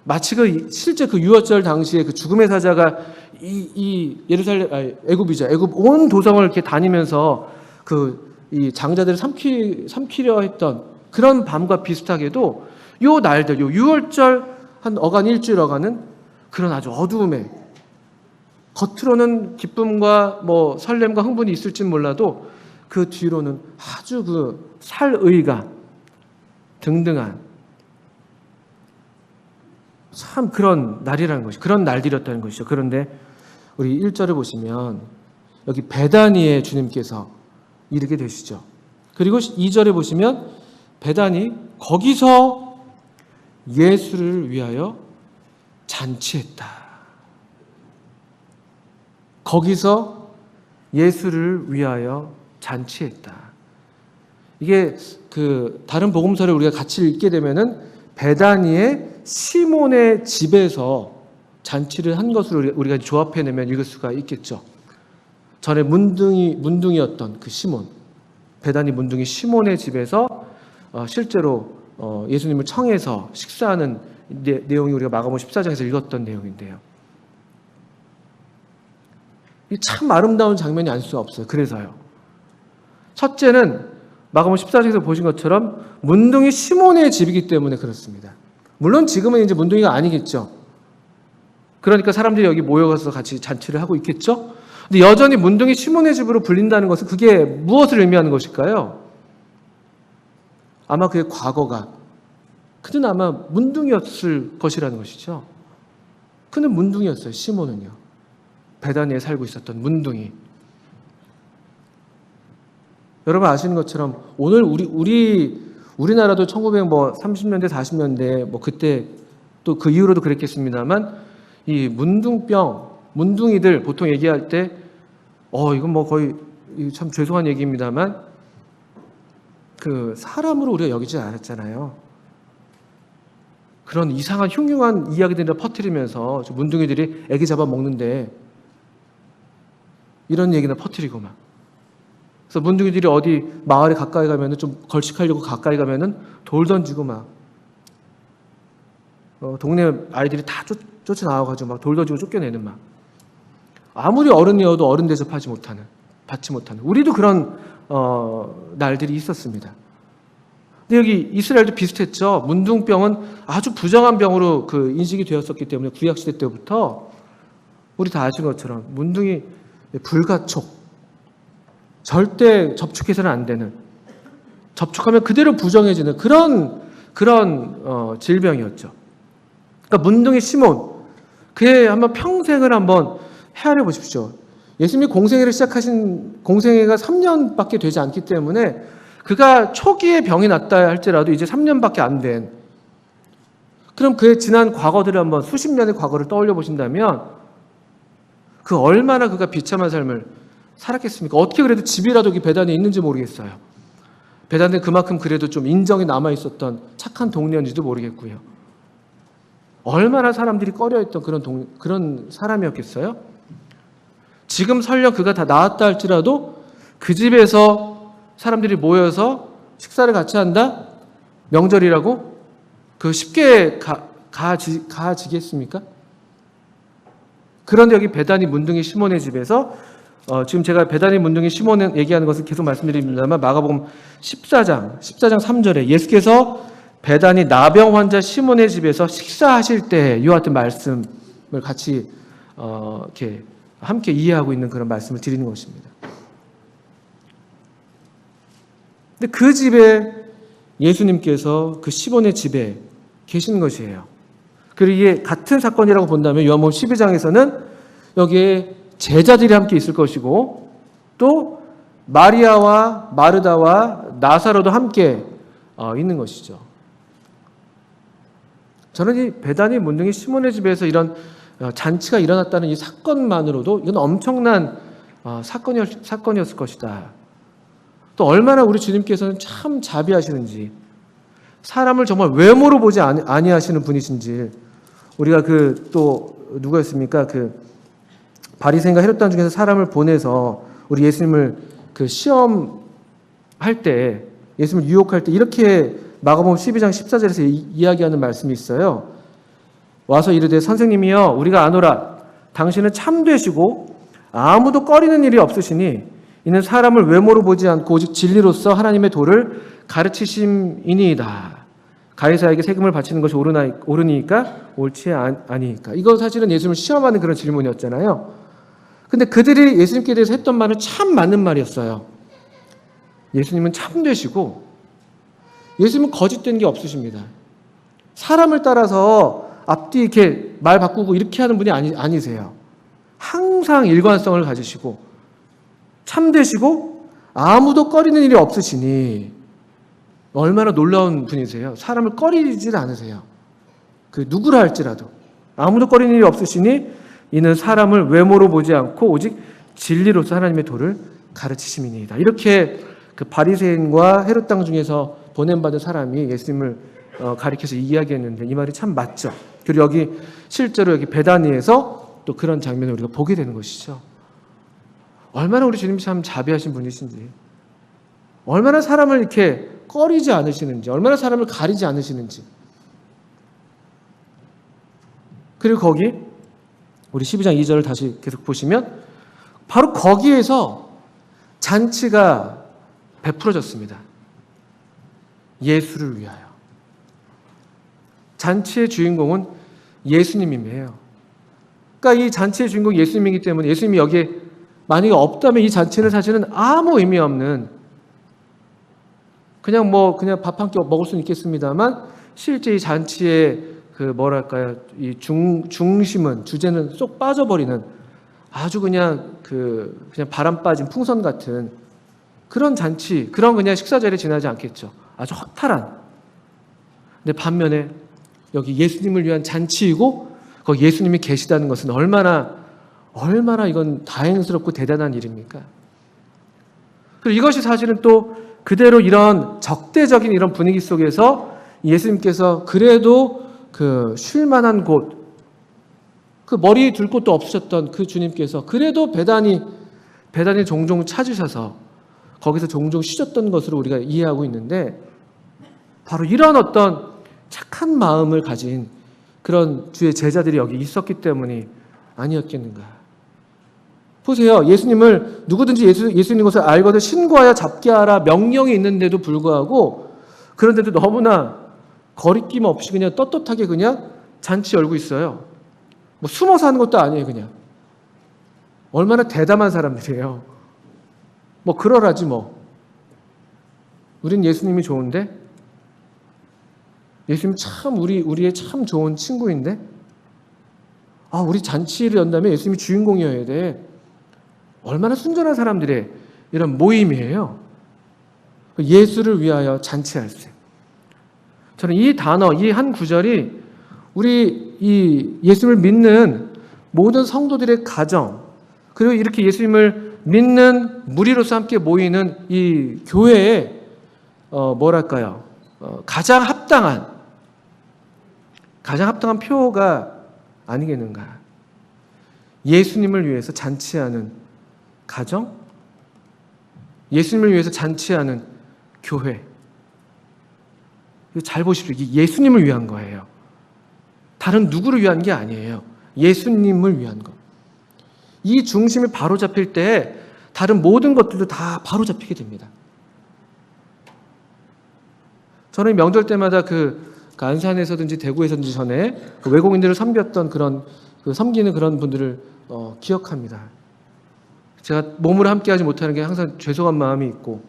마치 실제 유월절 당시에 그 죽음의 사자가 이 예루살렘, 애굽 온 도성을 이렇게 다니면서 이 장자들을 삼키려 했던 그런 밤과 비슷하게도 요 날들, 요 유월절 한 어간 일주일 어간은 그런 아주 어두움에, 겉으로는 기쁨과 설렘과 흥분이 있을진 몰라도 그 뒤로는 아주 살의가 등등한 참 그런 날이라는 것이, 그런 날들이었다는 것이죠. 그런데 우리 1절을 보시면 여기 베다니에 주님께서 이르게 되시죠. 그리고 2절에 보시면 베다니 거기서 예수를 위하여 잔치했다. 거기서 예수를 위하여 잔치했다. 이게 다른 복음서를 우리가 같이 읽게 되면은 베다니의 시몬의 집에서 잔치를 한 것으로 우리가 조합해내면 읽을 수가 있겠죠. 전에 문둥이였던 그 시몬, 베다니 문둥이 시몬의 집에서 실제로 예수님을 청해서 식사하는 내용이 우리가 마가복음 14장에서 읽었던 내용인데요. 이 참 아름다운 장면이 아닐 수 없어요. 그래서요. 첫째는 마가복음 14장에서 보신 것처럼 문둥이 시몬의 집이기 때문에 그렇습니다. 물론 지금은 이제 문둥이가 아니겠죠. 그러니까 사람들이 여기 모여가서 같이 잔치를 하고 있겠죠. 근데 여전히 문둥이 시몬의 집으로 불린다는 것은 그게 무엇을 의미하는 것일까요? 아마 그의 과거가, 그는 아마 문둥이였을 것이라는 것이죠. 그는 문둥이였어요. 시몬은요. 베다니에 살고 있었던 문둥이. 여러분 아시는 것처럼 오늘 우리나라도 1930년대 40년대 그때 또 그 이후로도 그랬겠습니다만, 이 문둥이들 보통 얘기할 때 이건 거의 참 죄송한 얘기입니다만 사람으로 우리가 여기지 않았잖아요. 그런 이상한 흉흉한 이야기들을 퍼뜨리면서 문둥이들이 애기 잡아 먹는데 이런 얘기나 퍼뜨리고 막. 그래서 문둥이들이 어디 마을에 가까이 가면은 좀 걸식하려고 가까이 가면은 돌 던지고 막 동네 아이들이 다 쫓아나와가지고 막 돌 던지고 쫓겨내는 막. 아무리 어른이어도 어른 대접받지 못하는 우리도 그런 날들이 있었습니다. 근데 여기 이스라엘도 비슷했죠. 문둥병은 아주 부정한 병으로 인식이 되었었기 때문에 구약시대 때부터 우리 다 아시는 것처럼 문둥이 불가촉, 절대 접촉해서는 안 되는, 접촉하면 그대로 부정해지는 그런 질병이었죠. 그러니까 문둥이 시몬, 그의 한번 평생을 한번 헤아려 보십시오. 예수님이 공생애를 시작하신 공생애가 3년밖에 되지 않기 때문에 그가 초기에 병이 났다 할지라도 이제 3년밖에 안 된, 그럼 그의 지난 과거들을 한번 수십 년의 과거를 떠올려 보신다면 그 얼마나 그가 비참한 삶을 살았겠습니까? 어떻게 그래도 집이라도 여기 베단에 있는지 모르겠어요. 베단에 그만큼 그래도 좀 인정이 남아있었던 착한 동네인지도 모르겠고요. 얼마나 사람들이 꺼려했던 그런 사람이었겠어요? 지금 설령 그가 다 나았다 할지라도 그 집에서 사람들이 모여서 식사를 같이 한다? 명절이라고? 그 쉽게 가지겠습니까? 그런데 여기 베다니 문둥이 시몬의 집에서 지금 제가 베다니 문둥이 시몬 얘기하는 것을 계속 말씀드립니다만 마가복음 14장 3절에 예수께서 베다니 나병 환자 시몬의 집에서 식사하실 때 이와 같은 말씀을 같이 이렇게 함께 이해하고 있는 그런 말씀을 드리는 것입니다. 근데 그 집에 예수님께서 그 시몬의 집에 계시는 것이에요. 그리고 이게 같은 사건이라고 본다면 요한복음 12장에서는 여기에 제자들이 함께 있을 것이고 또 마리아와 마르다와 나사로도 함께 있는 것이죠. 저는 이 베다니 문둥이 시몬의 집에서 이런 잔치가 일어났다는 이 사건만으로도 이건 엄청난 사건이었을 것이다. 또 얼마나 우리 주님께서는 참 자비하시는지, 사람을 정말 외모로 보지 아니하시는 분이신지, 우리가 또 누구였습니까? 바리새인과 헤롯당 중에서 사람을 보내서 우리 예수님을 시험할 때, 예수님을 유혹할 때 이렇게 마가복음 12장 14절에서 이야기하는 말씀이 있어요. 와서 이르되 선생님이여 우리가 아노라 당신은 참되시고 아무도 꺼리는 일이 없으시니 이는 사람을 외모로 보지 않고 오직 진리로서 하나님의 도를 가르치심이니이다. 가이사에게 세금을 바치는 것이 옳으니까 옳지 아니니까. 이거 사실은 예수님을 시험하는 그런 질문이었잖아요. 근데 그들이 예수님께 대해서 했던 말은 참 맞는 말이었어요. 예수님은 참되시고 예수님은 거짓된 게 없으십니다. 사람을 따라서 앞뒤 이렇게 말 바꾸고 이렇게 하는 분이 아니세요. 항상 일관성을 가지시고 참되시고 아무도 꺼리는 일이 없으시니 얼마나 놀라운 분이세요. 사람을 꺼리질 않으세요. 누구라 할지라도 아무도 꺼리는 일이 없으시니 이는 사람을 외모로 보지 않고 오직 진리로서 하나님의 도를 가르치심이니이다. 이렇게 바리새인과 헤롯 땅 중에서 보냄받은 사람이 예수님을 가리켜서 이야기했는데 이 말이 참 맞죠. 그리고 여기 실제로 여기 베다니에서 또 그런 장면을 우리가 보게 되는 것이죠. 얼마나 우리 주님이 참 자비하신 분이신지, 얼마나 사람을 이렇게 꺼리지 않으시는지, 얼마나 사람을 가리지 않으시는지. 그리고 거기 우리 12장 2절을 다시 계속 보시면 바로 거기에서 잔치가 베풀어졌습니다. 예수를 위하여. 잔치의 주인공은 예수님이에요. 그러니까 이 잔치의 주인공이 예수님이기 때문에 예수님이 여기에 만약에 없다면 이 잔치는 사실은 아무 의미 없는 그냥 밥 한 끼 먹을 수는 있겠습니다만 실제 이 잔치의 이 중심은 주제는 쏙 빠져버리는 아주 그냥 바람 빠진 풍선 같은 그런 잔치, 그런 그냥 식사 자리에 지나지 않겠죠. 아주 허탈한. 근데 반면에 여기 예수님을 위한 잔치이고 거기 예수님이 계시다는 것은 얼마나 이건 다행스럽고 대단한 일입니까? 그리고 이것이 사실은 또 그대로 이런 적대적인 이런 분위기 속에서 예수님께서 그래도 쉴 만한 곳, 머리 둘 곳도 없으셨던 그 주님께서 그래도 베다니 종종 찾으셔서 거기서 종종 쉬셨던 것으로 우리가 이해하고 있는데 바로 이런 어떤 착한 마음을 가진 그런 주의 제자들이 여기 있었기 때문이 아니었겠는가. 보세요. 예수님을 누구든지 예수님 것을 알거든 신고하여 잡게 하라 명령이 있는데도 불구하고 그런데도 너무나 거리낌 없이 그냥 떳떳하게 그냥 잔치 열고 있어요. 숨어서 하는 것도 아니에요. 그냥 얼마나 대담한 사람들이에요. 그러라지 우린 예수님이 좋은데 예수님 참 우리의 참 좋은 친구인데 우리 잔치를 연다면 예수님이 주인공이어야 돼. 얼마나 순전한 사람들의 이런 모임이에요. 예수를 위하여 잔치할 때. 저는 이 단어, 이 한 구절이 우리 이 예수님을 믿는 모든 성도들의 가정, 그리고 이렇게 예수님을 믿는 무리로서 함께 모이는 이 교회에 가장 합당한 표가 아니겠는가. 예수님을 위해서 잔치하는 가정, 예수님을 위해서 잔치하는 교회. 잘 보십시오. 이게 예수님을 위한 거예요. 다른 누구를 위한 게 아니에요. 예수님을 위한 것. 이 중심이 바로 잡힐 때 다른 모든 것들도 다 바로 잡히게 됩니다. 저는 명절 때마다 안산에서든지 대구에서든지 전에 외국인들을 섬겼던 섬기는 그런 분들을 기억합니다. 제가 몸으로 함께하지 못하는 게 항상 죄송한 마음이 있고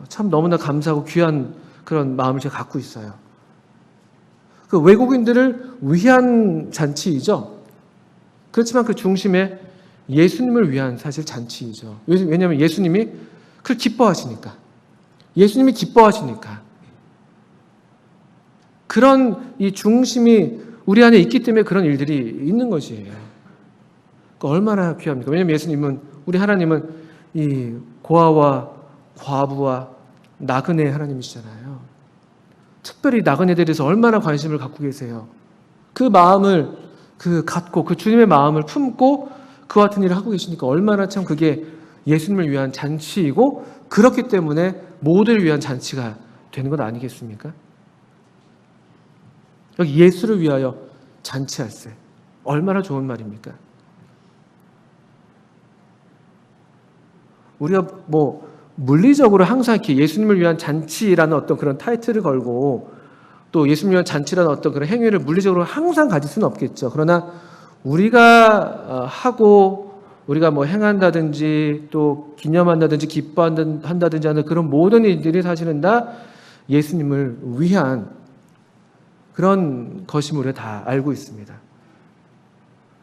참 너무나 감사하고 귀한 그런 마음을 제가 갖고 있어요. 그 외국인들을 위한 잔치이죠. 그렇지만 그 중심에 예수님을 위한 사실 잔치이죠. 왜냐하면 예수님이 그걸 기뻐하시니까. 예수님이 기뻐하시니까. 그런 이 중심이 우리 안에 있기 때문에 그런 일들이 있는 것이에요. 얼마나 귀합니까? 왜냐하면 우리 하나님은 이 고아와 과부와 나그네 하나님이시잖아요. 특별히 나그네들에 대해서 얼마나 관심을 갖고 계세요. 그 마음을 갖고 그 주님의 마음을 품고 그 같은 일을 하고 계시니까 얼마나 참 그게 예수님을 위한 잔치이고 그렇기 때문에 모두를 위한 잔치가 되는 것 아니겠습니까? 여기 예수를 위하여 잔치할세. 얼마나 좋은 말입니까? 우리가 물리적으로 항상 이렇게 예수님을 위한 잔치라는 어떤 그런 타이틀을 걸고 또 예수님을 위한 잔치라는 어떤 그런 행위를 물리적으로 항상 가질 수는 없겠죠. 그러나 우리가 행한다든지 또 기념한다든지 기뻐한다든지 하는 그런 모든 일들이 사실은 다 예수님을 위한 그런 것임을 우리가 다 알고 있습니다.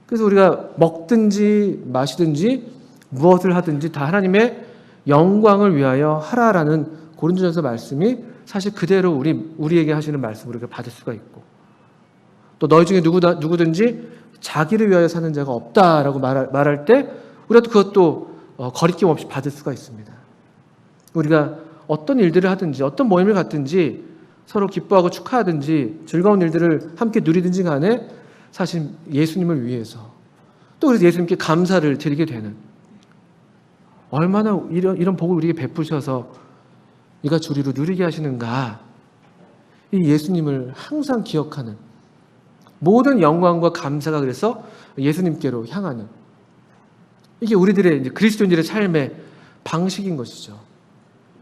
그래서 우리가 먹든지 마시든지 무엇을 하든지 다 하나님의 영광을 위하여 하라라는 고린도전서 말씀이 사실 그대로 우리에게 하시는 말씀을 우리가 받을 수가 있고 또 너희 중에 누구든지 자기를 위하여 사는 자가 없다라고 말할 때 우리가 또 그것도 거리낌 없이 받을 수가 있습니다. 우리가 어떤 일들을 하든지 어떤 모임을 갖든지 서로 기뻐하고 축하하든지 즐거운 일들을 함께 누리든지 간에 사실 예수님을 위해서 또 그래서 예수님께 감사를 드리게 되는 얼마나 이런 복을 우리에게 베푸셔서 이가 주리로 누리게 하시는가. 이 예수님을 항상 기억하는 모든 영광과 감사가 그래서 예수님께로 향하는 이게 우리들의 이제 그리스도인들의 삶의 방식인 것이죠.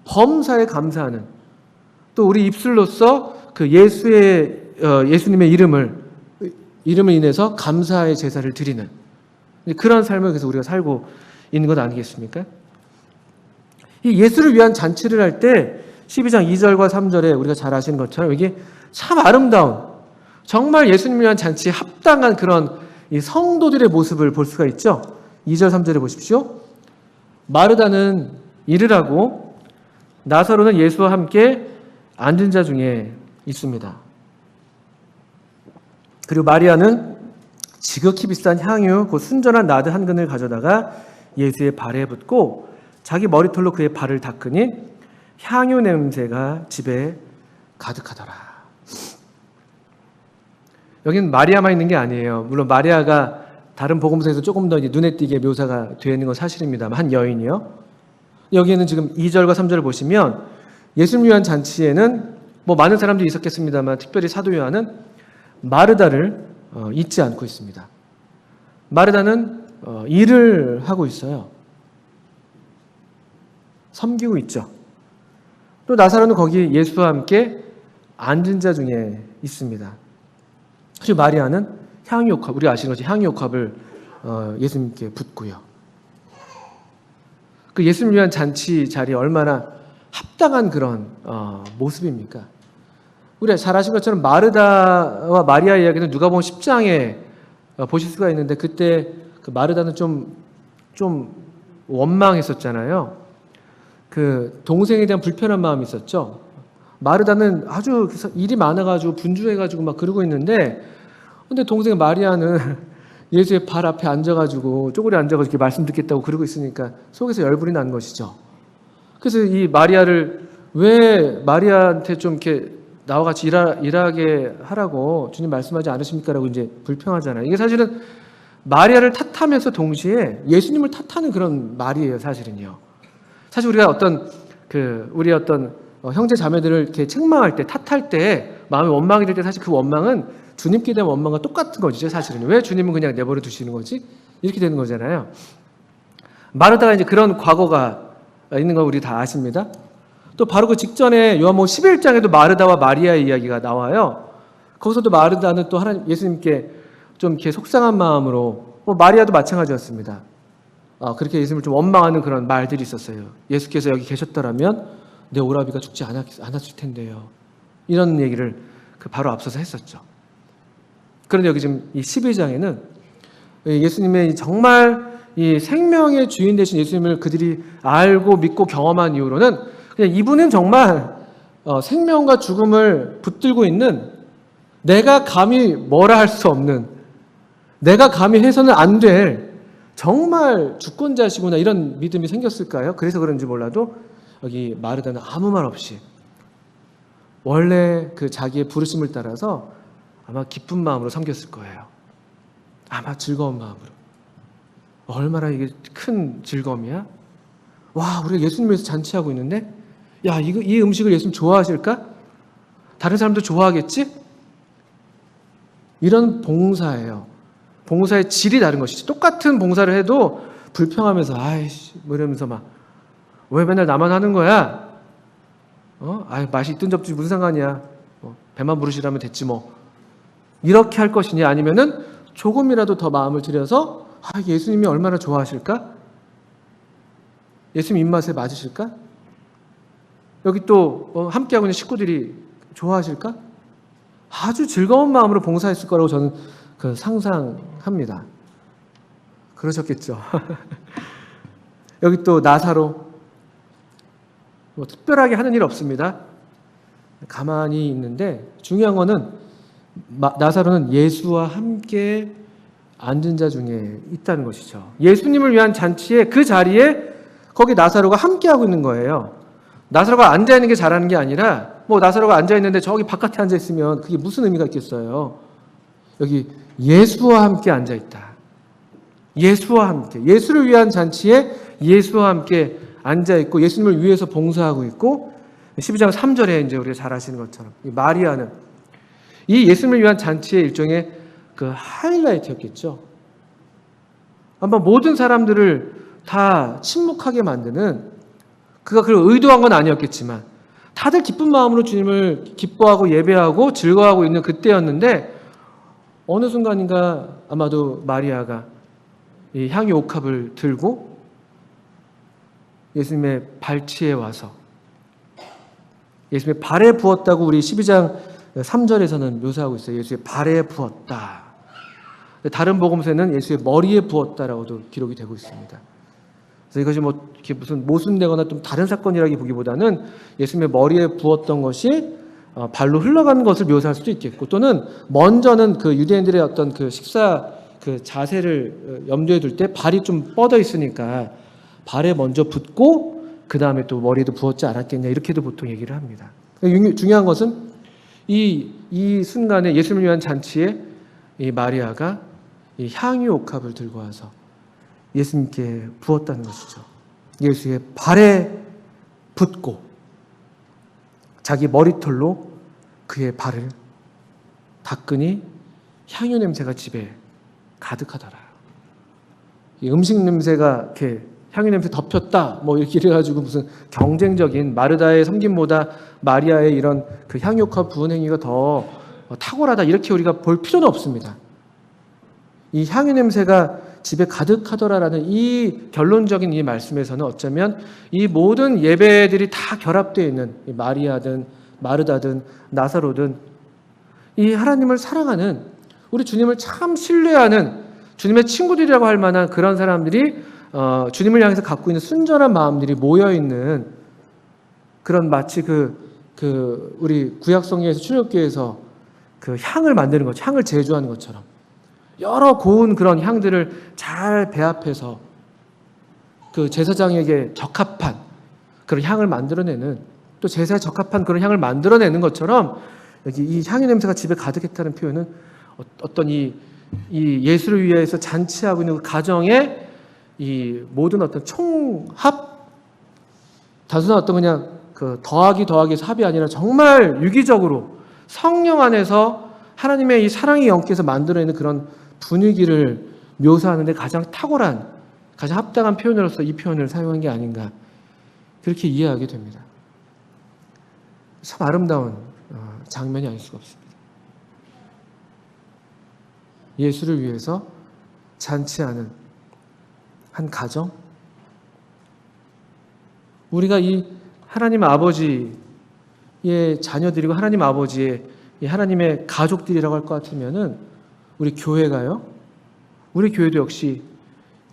범사에 감사하는 또 우리 입술로서 그 예수님의 이름을 인해서 감사의 제사를 드리는 그런 삶을 그래서 우리가 살고 있는 것 아니겠습니까? 이 예수를 위한 잔치를 할 때 12장 2절과 3절에 우리가 잘 아시는 것처럼 이게 참 아름다운 정말 예수님을 위한 잔치에 합당한 그런 이 성도들의 모습을 볼 수가 있죠. 2절 3절에 보십시오. 마르다는 일을 하고 나사로는 예수와 함께 앉은 자 중에 있습니다. 그리고 마리아는 지극히 비싼 향유 곧 순전한 나드 한 근을 가져다가 예수의 발에 붓고 자기 머리털로 그의 발을 닦으니 향유 냄새가 집에 가득하더라. 여기는 마리아만 있는 게 아니에요. 물론 마리아가 다른 복음서에서 조금 더 눈에 띄게 묘사가 되어 있는 건 사실입니다만 한 여인이요. 여기에는 지금 2절과 3절을 보시면 예수님을 위한 잔치에는 많은 사람들이 있었겠습니다만 특별히 사도 요한은 마르다를 잊지 않고 있습니다. 마르다는 일을 하고 있어요. 섬기고 있죠. 또 나사로는 거기 예수와 함께 앉은 자 중에 있습니다. 그리고 마리아는 향유옥합, 우리가 아시는 것처럼 향유옥합을 예수님께 붓고요. 그 예수님을 위한 잔치 자리에 얼마나 합당한 그런 모습입니까? 우리가 잘 아시는 것처럼 마르다와 마리아 이야기는 누가복음 10장에 보실 수가 있는데 그때 그 마르다는 좀 원망했었잖아요. 그 동생에 대한 불편한 마음이 있었죠. 마르다는 아주 일이 많아가지고 분주해가지고 막 그러고 있는데 근데 동생 마리아는 예수의 발 앞에 앉아가지고 쪼그려 앉아가지고 이렇게 말씀 듣겠다고 그러고 있으니까 속에서 열불이 난 것이죠. 그래서 이 마리아를 왜 마리아한테 좀 이렇게 나와 같이 일하게 하라고 주님 말씀하지 않으십니까라고 이제 불평하잖아요. 이게 사실은 마리아를 탓하면서 동시에 예수님을 탓하는 그런 말이에요, 사실은요. 사실 우리가 우리 형제 자매들을 이렇게 책망할 때, 탓할 때, 마음이 원망이 될 때 사실 그 원망은 주님께 대한 원망과 똑같은 거죠, 사실은. 왜 주님은 그냥 내버려 두시는 거지? 이렇게 되는 거잖아요. 마르다가 이제 그런 과거가 있는 거 우리 다 아십니다. 또 바로 그 직전에 요한복음 11장에도 마르다와 마리아의 이야기가 나와요. 거기서도 마르다는 또 하나님 예수님께 좀 이렇게 속상한 마음으로, 마리아도 마찬가지였습니다. 그렇게 예수님을 좀 원망하는 그런 말들이 있었어요. 예수께서 여기 계셨더라면 내 오라비가 죽지 않았을 텐데요. 이런 얘기를 바로 앞서서 했었죠. 그런데 여기 지금 이 12장에는 예수님의 정말 이 생명의 주인 되신 예수님을 그들이 알고 믿고 경험한 이후로는 그냥 이분은 정말 생명과 죽음을 붙들고 있는, 내가 감히 뭐라 할 수 없는, 내가 감히 해서는 안 될 정말 주권자시구나, 이런 믿음이 생겼을까요? 그래서 그런지 몰라도 여기 마르다는 아무 말 없이 원래 그 자기의 부르심을 따라서 아마 기쁜 마음으로 섬겼을 거예요. 아마 즐거운 마음으로. 얼마나 이게 큰 즐거움이야? 와, 우리가 예수님 위해서 잔치하고 있는데, 야, 이 음식을 예수님 좋아하실까? 다른 사람도 좋아하겠지? 이런 봉사예요. 봉사의 질이 다른 것이지. 똑같은 봉사를 해도 불평하면서, 아이씨, 이러면서 왜 맨날 나만 하는 거야? 맛이 있든 접지 무슨 상관이야? 배만 부르시라면 됐지 뭐. 이렇게 할 것이냐, 아니면은 조금이라도 더 마음을 들여서, 예수님이 얼마나 좋아하실까? 예수님 입맛에 맞으실까? 여기 또 함께하고 있는 식구들이 좋아하실까? 아주 즐거운 마음으로 봉사했을 거라고 저는 상상합니다. 그러셨겠죠. 여기 또 나사로, 특별하게 하는 일 없습니다. 가만히 있는데 중요한 거는 나사로는 예수와 함께 앉은 자 중에 있다는 것이죠. 예수님을 위한 잔치에 그 자리에 거기 나사로가 함께하고 있는 거예요. 나사로가 앉아있는 게 잘하는 게 아니라 나사로가 앉아있는데 저기 바깥에 앉아있으면 그게 무슨 의미가 있겠어요. 여기 예수와 함께 앉아있다. 예수와 함께, 예수를 위한 잔치에 예수와 함께 앉아있고 예수님을 위해서 봉사하고 있고, 12장 3절에 이제 우리가 잘 아시는 것처럼 이 마리아는 이 예수님을 위한 잔치의 일종의 그 하이라이트였겠죠. 아마 모든 사람들을 다 침묵하게 만드는, 그가 그걸 의도한 건 아니었겠지만 다들 기쁜 마음으로 주님을 기뻐하고 예배하고 즐거워하고 있는 그때였는데, 어느 순간인가 아마도 마리아가 이 향유 옥합을 들고 예수님의 발치에 와서 예수님의 발에 부었다고 우리 12장 3절에서는 묘사하고 있어요. 예수의 발에 부었다. 다른 복음서에는 예수의 머리에 부었다라고도 기록이 되고 있습니다. 그래서 이것이 이렇게 무슨 모순되거나 좀 다른 사건이라기보다는 예수님의 머리에 부었던 것이 발로 흘러가는 것을 묘사할 수도 있겠고, 또는 먼저는 그 유대인들의 어떤 그 식사 그 자세를 염두에 둘 때 발이 좀 뻗어 있으니까 발에 먼저 붓고 그 다음에 또 머리에도 부었지 않았겠냐, 이렇게도 보통 얘기를 합니다. 중요한 것은 이 순간에 예수님을 위한 잔치에 이 마리아가 이 향유 옥합을 들고 와서 예수님께 부었다는 것이죠. 예수의 발에 붓고 자기 머리털로 그의 발을 닦으니 향유 냄새가 집에 가득하더라. 이 음식 냄새가 이렇게 향유 냄새 덮였다, 이렇게 이래가지고 무슨 경쟁적인 마르다의 섬김보다 마리아의 이런 그 향유 옥합 부은 행위가 더 탁월하다, 이렇게 우리가 볼 필요는 없습니다. 이 향유 냄새가 집에 가득하더라라는 이 결론적인 이 말씀에서는 어쩌면 이 모든 예배들이 다 결합되어 있는 이 마리아든 마르다든 나사로든 이 하나님을 사랑하는, 우리 주님을 참 신뢰하는 주님의 친구들이라고 할 만한 그런 사람들이 주님을 향해서 갖고 있는 순전한 마음들이 모여있는 그런, 마치 우리 구약성경에서 출애굽기에서 그 향을 만드는 것, 향을 제조하는 것처럼 여러 고운 그런 향들을 잘 배합해서 그 제사장에게 적합한 그런 향을 만들어내는, 또 제사에 적합한 그런 향을 만들어내는 것처럼 여기 이 향의 냄새가 집에 가득했다는 표현은 어떤 이 예수를 위해서 잔치하고 있는 그 가정의 이 모든 어떤 총합, 단순한 어떤 그냥 그 더하기에서 합이 아니라 정말 유기적으로 성령 안에서 하나님의 이 사랑의 영께서 만들어내는 그런 분위기를 묘사하는데 가장 탁월한, 가장 합당한 표현으로서 이 표현을 사용한 게 아닌가, 그렇게 이해하게 됩니다. 참 아름다운 장면이 아닐 수가 없습니다. 예수를 위해서 잔치하는 한 가정, 우리가 이 하나님 아버지의 자녀들이고 하나님 아버지의 이 하나님의 가족들이라고 할 것 같으면은 우리 교회가요, 우리 교회도 역시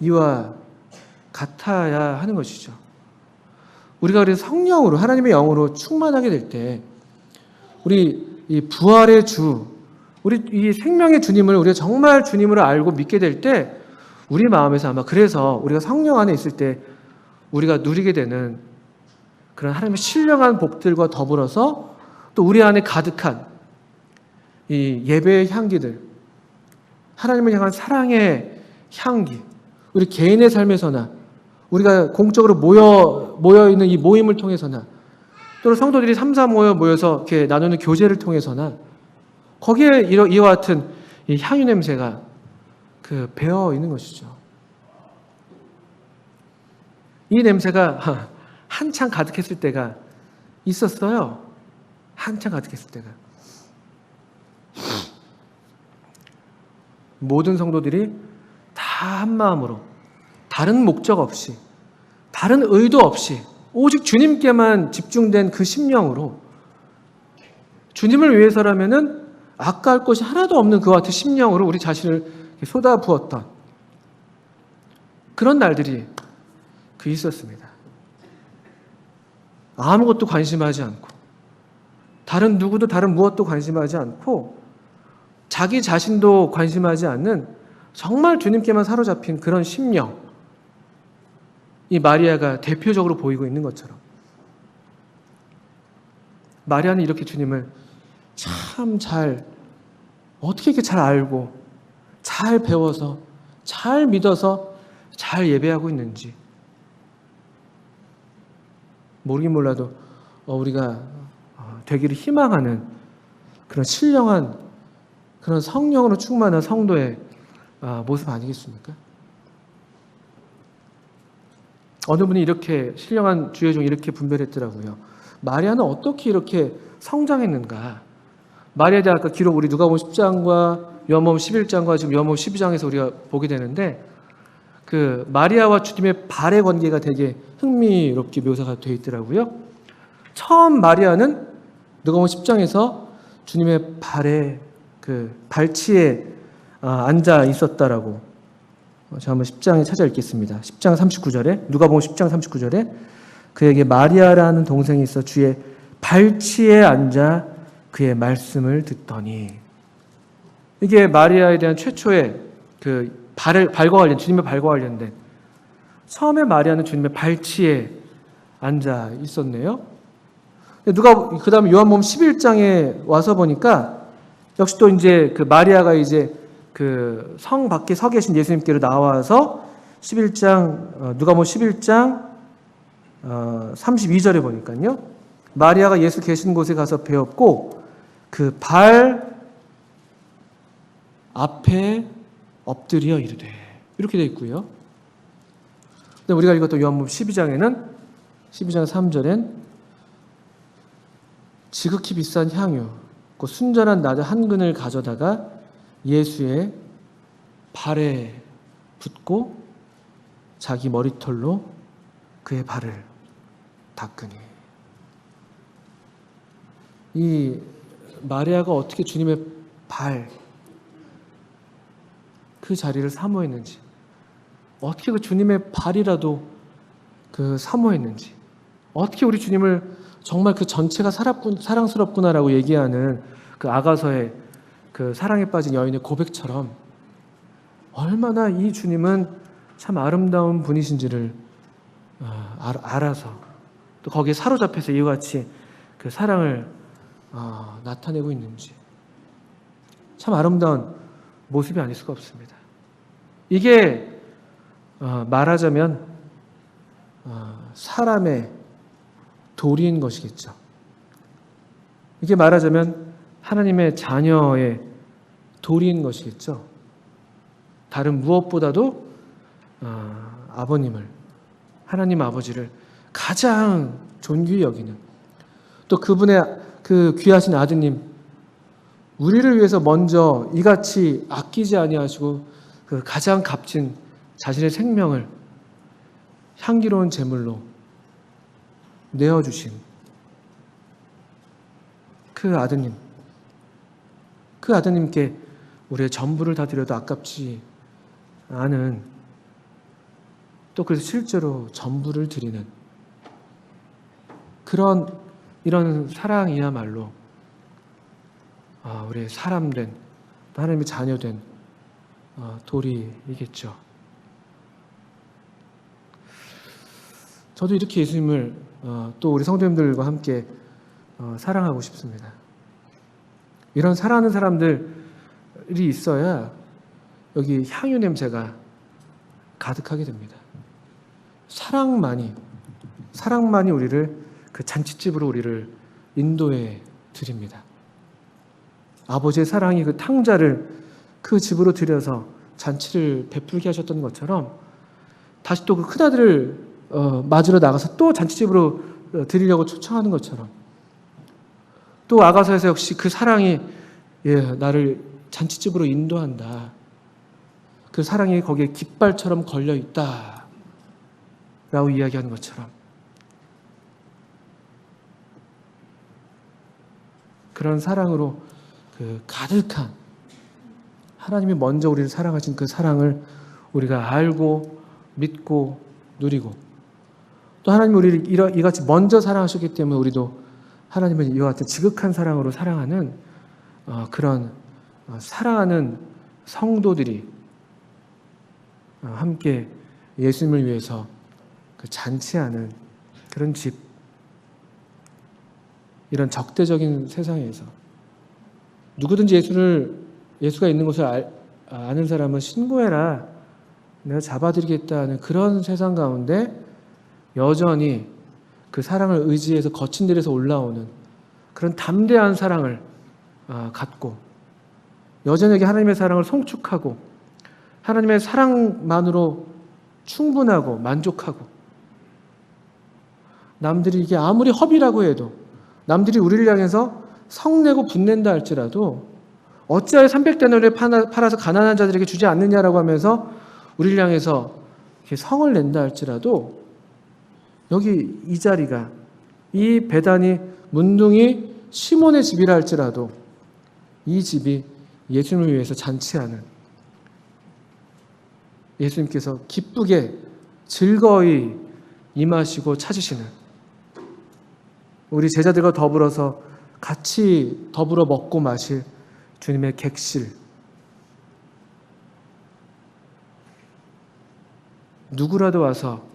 이와 같아야 하는 것이죠. 우리가 그래서 성령으로, 하나님의 영으로 충만하게 될 때, 우리 이 부활의 주, 우리 이 생명의 주님을 우리가 정말 주님으로 알고 믿게 될 때, 우리 마음에서 아마 그래서 우리가 성령 안에 있을 때 우리가 누리게 되는 그런 하나님의 신령한 복들과 더불어서 또 우리 안에 가득한 이 예배의 향기들, 하나님을 향한 사랑의 향기, 우리 개인의 삶에서나 우리가 공적으로 모여 있는 이 모임을 통해서나 또는 성도들이 삼삼 모여서 이렇게 나누는 교제를 통해서나 거기에 이와 같은 이 향유 냄새가 그 배어 있는 것이죠. 이 냄새가 한창 가득했을 때가 있었어요. 한창 가득했을 때가. 모든 성도들이 다 한 마음으로, 다른 목적 없이, 다른 의도 없이 오직 주님께만 집중된 그 심령으로, 주님을 위해서라면은 아까울 것이 하나도 없는 그와 같은 심령으로 우리 자신을 쏟아부었던 그런 날들이 있었습니다. 아무것도 관심하지 않고, 다른 누구도 다른 무엇도 관심하지 않고, 자기 자신도 관심하지 않는 정말 주님께만 사로잡힌 그런 심령, 이 마리아가 대표적으로 보이고 있는 것처럼, 마리아는 이렇게 주님을 참 어떻게 이렇게 잘 알고, 잘 배워서, 잘 믿어서, 잘 예배하고 있는지 모르긴 몰라도 우리가 되기를 희망하는 그런 신령한, 그런 성령으로 충만한 성도의 모습 아니겠습니까? 어느 분이 이렇게, 신령한 주의 종 이렇게 분별했더라고요. 마리아는 어떻게 이렇게 성장했는가? 마리아에 대한 아까 기록, 우리 누가복음 10장과 요한복음 11장과 지금 요한복음 12장에서 우리가 보게 되는데, 그 마리아와 주님의 발의 관계가 되게 흥미롭게 묘사가 되어 있더라고요. 처음 마리아는 누가복음 10장에서 주님의 발에 그 발치에 앉아 있었다라고, 제가 한번 10장에 찾아 읽겠습니다. 10장 39절에, 누가복음 10장 39절에 그에게 마리아라는 동생이 있어 주의 발치에 앉아 그의 말씀을 듣더니, 이게 마리아에 대한 최초의 그 발과 관련, 주님의 발과 관련된, 처음에 마리아는 주님의 발치에 앉아 있었네요. 누가 그 다음에 요한복음 11장에 와서 보니까 역시 또 이제 그 마리아가 이제 그 성 밖에 서 계신 예수님께로 나와서 11장, 누가복음 11장 32절에 보니까요, 마리아가 예수 계신 곳에 가서 배웠고 그 발 앞에 엎드려 이르되, 이렇게 되어 있고요. 근데 우리가 읽었던 요한복음 12장에는 12장 3절엔 지극히 비싼 향유, 그 순전한 나드 한 근을 가져다가 예수의 발에 붓고 자기 머리털로 그의 발을 닦으니. 이 마리아가 어떻게 주님의 발, 그 자리를 사모했는지, 어떻게 그 주님의 발이라도 그 사모했는지, 어떻게 우리 주님을 정말 그 전체가 사랑스럽구나라고 얘기하는 그 아가서의 그 사랑에 빠진 여인의 고백처럼 얼마나 이 주님은 참 아름다운 분이신지를 알아서 또 거기에 사로잡혀서 이와 같이 그 사랑을 나타내고 있는지 참 아름다운 모습이 아닐 수가 없습니다. 이게 말하자면 사람의 도리인 것이겠죠. 이게 말하자면 하나님의 자녀의 도리인 것이겠죠. 다른 무엇보다도 아버님을, 하나님 아버지를 가장 존귀히 여기는, 또 그분의 그 귀하신 아드님, 우리를 위해서 먼저 이같이 아끼지 아니하시고 그 가장 값진 자신의 생명을 향기로운 제물로 내어주신 그 아드님, 그 아드님께 우리의 전부를 다 드려도 아깝지 않은, 또 그래서 실제로 전부를 드리는 이런 사랑이야말로 우리의 사람된, 하나님의 자녀된 도리이겠죠. 저도 이렇게 예수님을 또 우리 성도님들과 함께 사랑하고 싶습니다. 이런 사랑하는 사람들이 있어야 여기 향유 냄새가 가득하게 됩니다. 사랑만이 우리를 그 잔치집으로 우리를 인도해 드립니다. 아버지의 사랑이 그 탕자를 그 집으로 들여서 잔치를 베풀게 하셨던 것처럼 다시 또 그 큰아들을 맞으러 나가서 또 잔치집으로 드리려고 초청하는 것처럼, 또 아가서에서 역시 그 사랑이 나를 잔치집으로 인도한다. 그 사랑이 거기에 깃발처럼 걸려있다 라고 이야기하는 것처럼, 그런 사랑으로 그 가득한, 하나님이 먼저 우리를 사랑하신 그 사랑을 우리가 알고 믿고 누리고, 또 하나님이 우리를 이같이 먼저 사랑하셨기 때문에 우리도 하나님을 이와 같은 지극한 사랑으로 사랑하는 그런 사랑하는 성도들이 함께 예수님을 위해서 그 잔치하는 그런 집, 이런 적대적인 세상에서 누구든지 예수가 있는 것을 아는 사람은 신고해라, 내가 잡아드리겠다는 그런 세상 가운데 여전히 그 사랑을 의지해서 거친 데에서 올라오는 그런 담대한 사랑을 갖고, 여전히 하나님의 사랑을 송축하고 하나님의 사랑만으로 충분하고 만족하고, 남들이 이게 아무리 허비라고 해도, 남들이 우리를 향해서 성내고 분낸다 할지라도 어찌하여 300데나리온을 팔아서 가난한 자들에게 주지 않느냐라고 하면서 우리를 향해서 이렇게 성을 낸다 할지라도, 여기 이 자리가, 이 배단이 문둥이 시몬의 집이라 할지라도 이 집이 예수님을 위해서 잔치하는, 예수님께서 기쁘게 즐거이 임하시고 찾으시는, 우리 제자들과 더불어서 같이 더불어 먹고 마실 주님의 객실, 누구라도 와서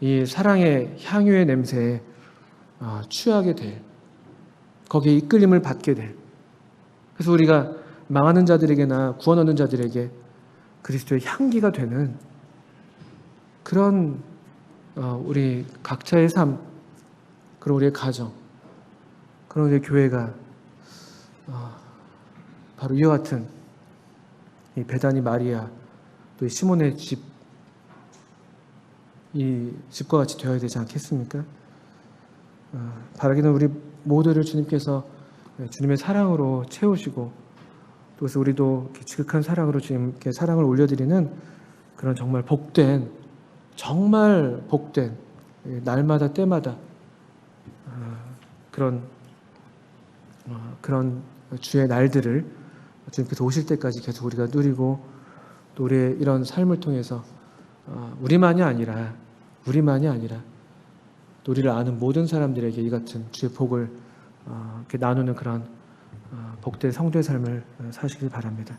이 사랑의 향유의 냄새에 취하게 될, 거기에 이끌림을 받게 될, 그래서 우리가 망하는 자들에게나 구원 얻는 자들에게 그리스도의 향기가 되는 그런 우리 각자의 삶, 그런 우리의 가정, 그런 우리의 교회가 바로 이와 같은 이 베다니 마리아, 또 이 시몬의 집, 이 집과 같이 되어야 되지 않겠습니까? 바라기는 우리 모두를 주님께서 주님의 사랑으로 채우시고, 또 그래서 우리도 지극한 사랑으로 주님께 사랑을 올려드리는 그런 정말 복된, 정말 복된 날마다 때마다 그런 주의 날들을 주님께서 오실 때까지 계속 우리가 누리고, 또 우리의 이런 삶을 통해서 우리만이 아니라 또 우리를 아는 모든 사람들에게 이 같은 주의 복을 이렇게 나누는 그런 복된 성도의 삶을 사시길 바랍니다.